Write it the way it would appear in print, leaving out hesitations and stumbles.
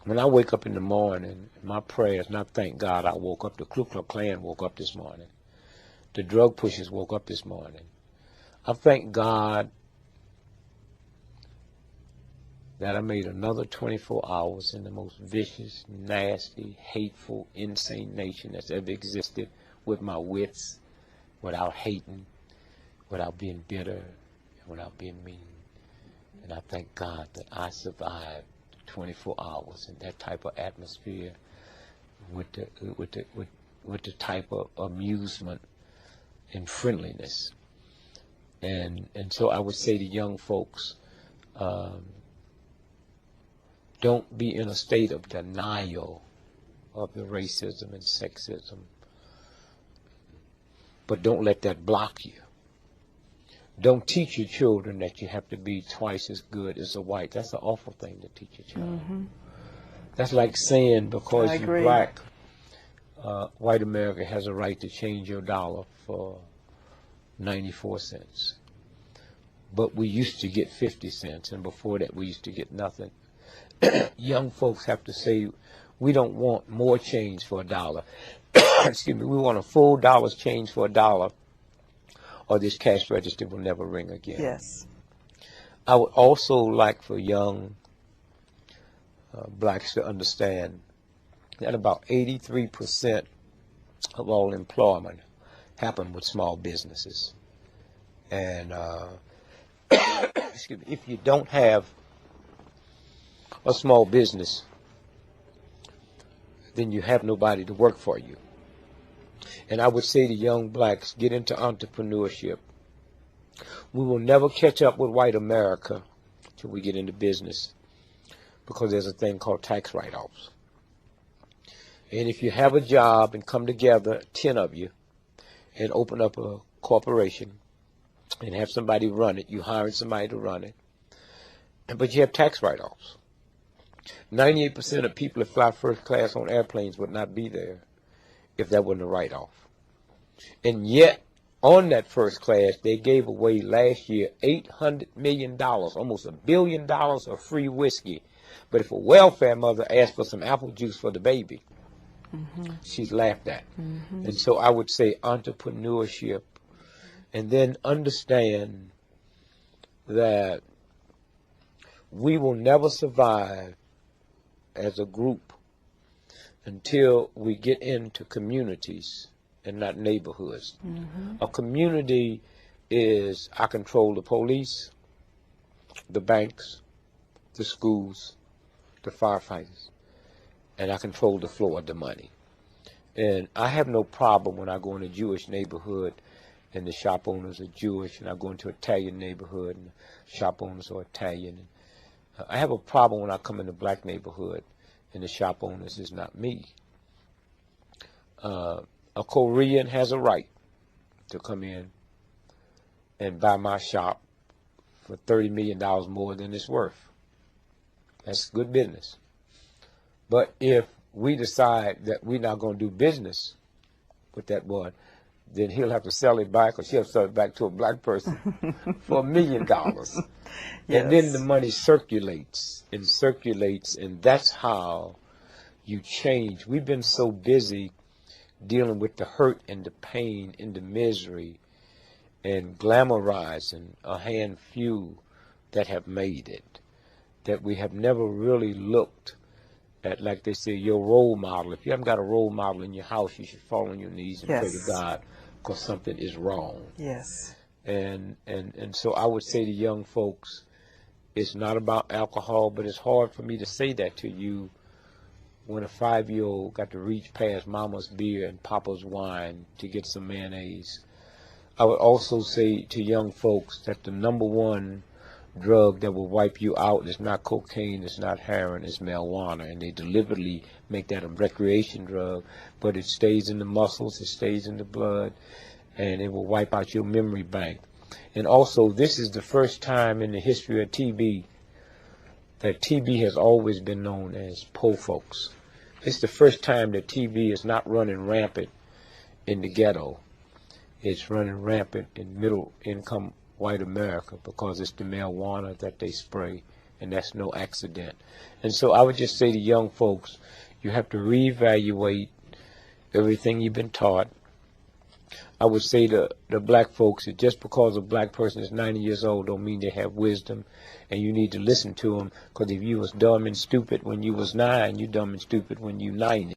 When I wake up in the morning, my prayer is not thank God I woke up. The Ku Klux Klan woke up this morning. The drug pushers woke up this morning. I thank God that I made another 24 hours in the most vicious, nasty, hateful, insane nation that's ever existed with my wits, without hating, without being bitter, without being mean. And I thank God that I survived 24 hours in that type of atmosphere with the type of amusement and friendliness. And so I would say to young folks, don't be in a state of denial of the racism and sexism, but don't let that block you. Don't teach your children that you have to be twice as good as a white. That's an awful thing to teach your child. Mm-hmm. That's like saying because you're black, white America has a right to change your dollar for 94 cents. But we used to get 50 cents, and before that we used to get nothing. Young folks have to say, we don't want more change for a dollar. Excuse me, we want a full dollar's change for a dollar, or this cash register will never ring again. Yes. I would also like for young blacks to understand that about 83% of all employment happen with small businesses. And excuse me, if you don't have a small business, then you have nobody to work for you. And I would say to young blacks, get into entrepreneurship. We will never catch up with white America till we get into business, because there's a thing called tax write-offs. And if you have a job and come together, 10 of you, and open up a corporation and have somebody run it, you hiring somebody to run it, but you have tax write-offs. 98% of people that fly first class on airplanes would not be there if that wasn't a write-off. And yet, on that first class, they gave away last year $800 million, almost $1 billion of free whiskey. But if a welfare mother asked for some apple juice for the baby, she's laughed at. And so I would say entrepreneurship, and then understand that we will never survive as a group until we get into communities and not neighborhoods. A community is, I control the police, the banks, the schools, the firefighters, and I control the flow of the money. And I have no problem when I go in a Jewish neighborhood and the shop owners are Jewish, and I go into an Italian neighborhood and the shop owners are Italian. I have a problem when I come in a black neighborhood and the shop owners is not me. A Korean has a right to come in and buy my shop for $30 million more than it's worth. That's good business. But if we decide that we're not going to do business with that boy, then he'll have to sell it back, or she'll have to sell it back to a black person for $1 million. Yes. And then the money circulates, and that's how you change. We've been so busy dealing with the hurt and the pain and the misery and glamorizing a hand few that have made it, that we have never really looked at, like they say, your role model. If you haven't got a role model in your house, you should fall on your knees and pray to God, because something is wrong. Yes. And so I would say to young folks, it's not about alcohol, but it's hard for me to say that to you when a 5-year-old got to reach past mama's beer and papa's wine to get some mayonnaise. I would also say to young folks that the number one drug that will wipe you out is not cocaine, it's not heroin, it's marijuana. And they deliberately make that a recreation drug, but it stays in the muscles, it stays in the blood, and it will wipe out your memory bank. And also, this is the first time in the history of TB that TB has always been known as poor folks. It's the first time that TB is not running rampant in the ghetto. It's running rampant in middle income white America, because it's the marijuana that they spray and that's no accident. And so I would just say to young folks, you have to reevaluate everything you've been taught. I would say to the black folks that just because a black person is 90 years old don't mean they have wisdom, and you need to listen to them, because if you was dumb and stupid when you was 9, you dumb and stupid when you 90.